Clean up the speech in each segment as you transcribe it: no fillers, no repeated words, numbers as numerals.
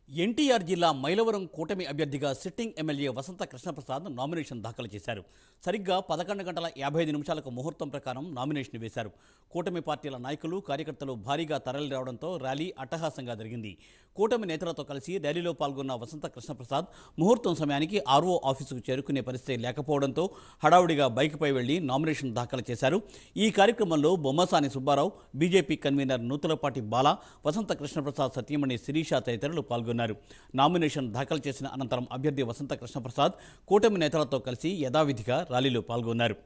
ఎన్టీఆర్ జిల్లా మైలవరం కూటమి అభ్యర్థిగా సిట్టింగ్ ఎమ్మెల్యే వసంత కృష్ణప్రసాద్ నామినేషన్ దాఖలు చేశారు. సరిగ్గా 11 గంటల 55 నిమిషాలకు ముహూర్తం ప్రకారం నామినేషన్ వేశారు. కూటమి పార్టీల నాయకులు, కార్యకర్తలు భారీగా తరలిరావడంతో ర్యాలీ అట్టహాసంగా జరిగింది. కూటమి నేతలతో కలిసి ర్యాలీలో పాల్గొన్న వసంత కృష్ణప్రసాద్ ముహూర్తం సమయానికి ఆర్ఓ ఆఫీసుకు చేరుకునే పరిస్థితి లేకపోవడంతో హడావుడిగా బైక్పై వెళ్లి నామినేషన్ దాఖలు చేశారు. ఈ కార్యక్రమంలో బొమ్మసాని సుబ్బారావు, బీజేపీ కన్వీనర్ నూతలపాటి బాల, వసంత కృష్ణప్రసాద్ సతీమణి శిరీష తదితరులు పాల్గొన్నారు. నామినేషన్ దాఖలు చేసిన అనంతరం అభ్యర్థి వసంత కృష్ణప్రసాద్ కూటమి నేతలతో కలిసి యథావిధిగా ర్యాలీలో పాల్గొన్నారు.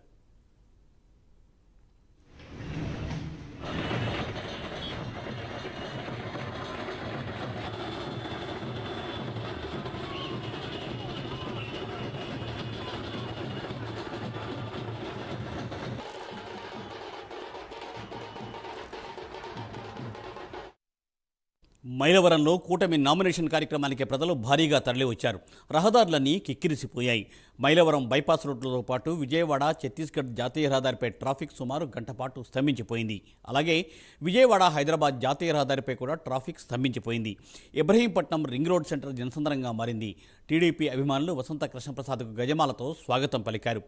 మైలవరంలో కూటమి నామినేషన్ కార్యక్రమానికి ప్రజలు భారీగా తరలివచ్చారు. రహదారులన్నీ కిక్కిరిసిపోయాయి. మైలవరం బైపాస్ రోడ్లతో పాటు విజయవాడ, ఛత్తీస్గఢ్ జాతీయ రహదారిపై ట్రాఫిక్ సుమారు గంట పాటు స్తంభించిపోయింది. అలాగే విజయవాడ, హైదరాబాద్ జాతీయ రహదారిపై కూడా ట్రాఫిక్ స్తంభించిపోయింది. ఇబ్రహీంపట్నం రింగ్ రోడ్ సెంటర్ జనసంద్రంగా మారింది. టీడీపీ అభిమానులు వసంత కృష్ణప్రసాద్కు గజమాలతో స్వాగతం పలికారు.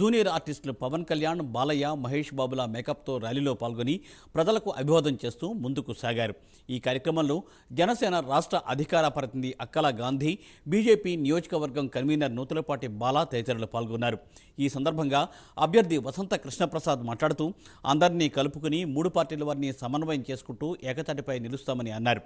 జూనియర్ ఆర్టిస్టులు పవన్ కళ్యాణ్, బాలయ్య, మహేష్ బాబుల మేకప్తో ర్యాలీలో పాల్గొని ప్రజలకు అభివాదం చేస్తూ ముందుకు సాగారు. ఈ కార్యక్రమంలో జనసేన రాష్ట్ర అధికార ప్రతినిధి అక్కల గాంధీ, బీజేపీ నియోజకవర్గం కన్వీనర్ నూతలపాటి బాల తదితరులు పాల్గొన్నారు. ఈ సందర్భంగా అభ్యర్థి వసంత కృష్ణప్రసాద్ మాట్లాడుతూ అందరినీ కలుపుకుని 3 పార్టీల వారిని సమన్వయం చేసుకుంటూ ఏకతాటిపై నిలుస్తామని అన్నారు.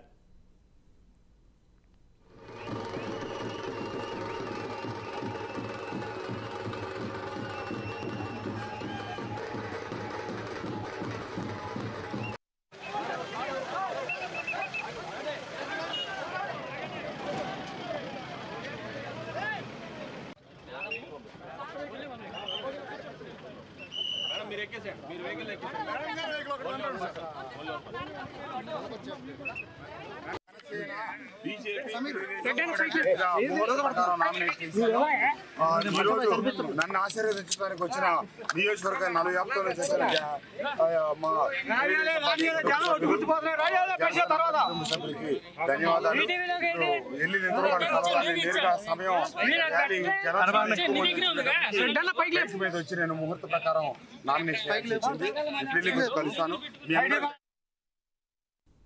నన్ను ఆశీర్వదించడానికి వచ్చిన నియోజకవర్గ 4 వ్యాప్తంలో చేసిన సభ్యులకి ధన్యవాదాలు. వెళ్ళి నేరుగా సమయం మీద వచ్చి నేను ముహూర్త ప్రకారం నామినేషన్ కలుస్తాను.